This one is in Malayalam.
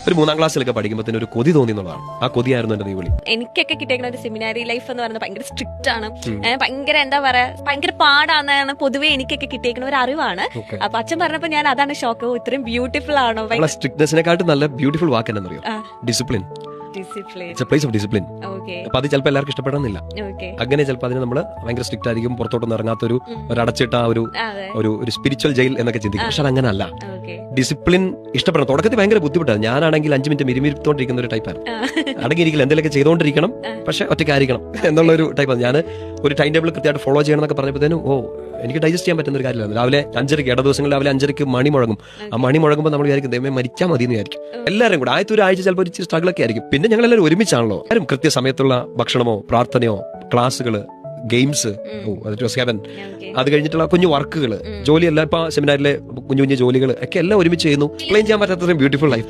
ഒരു 3ാം ക്ലാസ്സിലൊക്കെ പഠിക്കുമ്പോൾ ഒരു കൊതി തോന്നി എന്നുള്ളതാണ്. ആ കൊതിയായിരുന്നു എന്റെ ദീപളി. എനിക്കൊക്കെ കിട്ടിയേക്കുന്ന ഒരു സെമിനാരി ലൈഫ് എന്ന് പറയുന്നത് ഭയങ്കര സ്ട്രിക്റ്റ് ആണ്, ഭയങ്കര എന്താ പറയാ ഭയങ്കര പാടാണെന്നാണ് പൊതുവെ എനിക്കൊക്കെ കിട്ടിയേക്കുന്ന ഒരു അറിവാണ്. അപ്പൊ അച്ഛൻ പറഞ്ഞപ്പോ ഞാൻ അതാണ് ഷോക്ക്, ഇത്രയും ബ്യൂട്ടിഫുൾ ആണോ. സ്ട്രിക്ട്നെസിനെക്കാട്ടും നല്ല ബ്യൂട്ടിഫുൾ വാക്ക് എന്നറിയോ, discipline. It's A place of discipline. അപ്പൊ അത് ചിലപ്പോൾ എല്ലാവർക്കും ഇഷ്ടപ്പെടണമെന്നില്ല. അങ്ങനെ ചിലപ്പോൾ അതിന് നമ്മൾ ഭയങ്കര സ്ട്രിക്റ്റ് ആയിരിക്കും, പുറത്തോട്ടൊന്നും ഇറങ്ങാത്തൊരു അടച്ചിട്ട ഒരു സ്പിരിച്വൽ ജയിൽ എന്നൊക്കെ ചിന്തിക്കും. പക്ഷെ അതങ്ങനെ അല്ല. ഡിസിപ്ലിൻ ഇഷ്ടപ്പെടണം. തുടക്കത്തിൽ ഭയങ്കര ബുദ്ധിമുട്ടാണ്. ഞാനാണെങ്കിൽ 5 മിനിറ്റ് മിരുമിരുത്തോണ്ടിരിക്കുന്ന ഒരു ടൈപ്പാണ്. അടങ്ങിയിരിക്കില്ല, എന്തെങ്കിലുമൊക്കെ ചെയ്തുകൊണ്ടിരിക്കണം, പക്ഷെ ഒറ്റയ്ക്കായിരിക്കണം എന്നുള്ള ഒരു ടൈപ്പാണ്. ഞാൻ ഒരു ടൈം ടേബിൾ കൃത്യമായിട്ട് ഫോളോ ചെയ്യണം എന്നൊക്കെ പറഞ്ഞപ്പോഴത്തേനും എനിക്ക് ഡൈജസ്റ്റ് ചെയ്യാൻ പറ്റുന്ന ഒരു കാര്യമില്ല. രാവിലെ 5:30, ഇട ദിവസങ്ങളിൽ രാവിലെ 5:30 മണി മുഴങ്ങും. ആ മണി മുഴങ്ങുമ്പോൾ നമ്മൾ വിചാരിക്കും ദൈവമേ മരിച്ചാൽ മതി എന്ന് വിചാരിക്കും. എല്ലാവരും കൂടെ ആദ്യത്തെ ഒരാഴ്ച ചിലപ്പോൾ ഒരു സ്ട്രഗിൾ ഒക്കെ ആയിരിക്കും. പിന്നെ ഞങ്ങളെല്ലാവരും ഒരുമിച്ചാണല്ലോ. ആരും കൃത്യസമയത്തുള്ള ഭക്ഷണമോ പ്രാർത്ഥനയോ ക്ലാസ്സുകൾ, ഗെയിംസ്, അത് കഴിഞ്ഞിട്ടുള്ള കുഞ്ഞു വർക്കുകൾ, ജോലിയെല്ലാം ഇപ്പൊ സെമിനാറിലെ കുഞ്ഞു കുഞ്ഞു ജോലികൾ ഒക്കെ എല്ലാം ഒരുമിച്ച് ചെയ്യുന്നു. എക്സ്പ്ലെയിൻ ചെയ്യാൻ പറ്റാത്തത്രയും ബ്യൂട്ടിഫുൾ ലൈഫ്.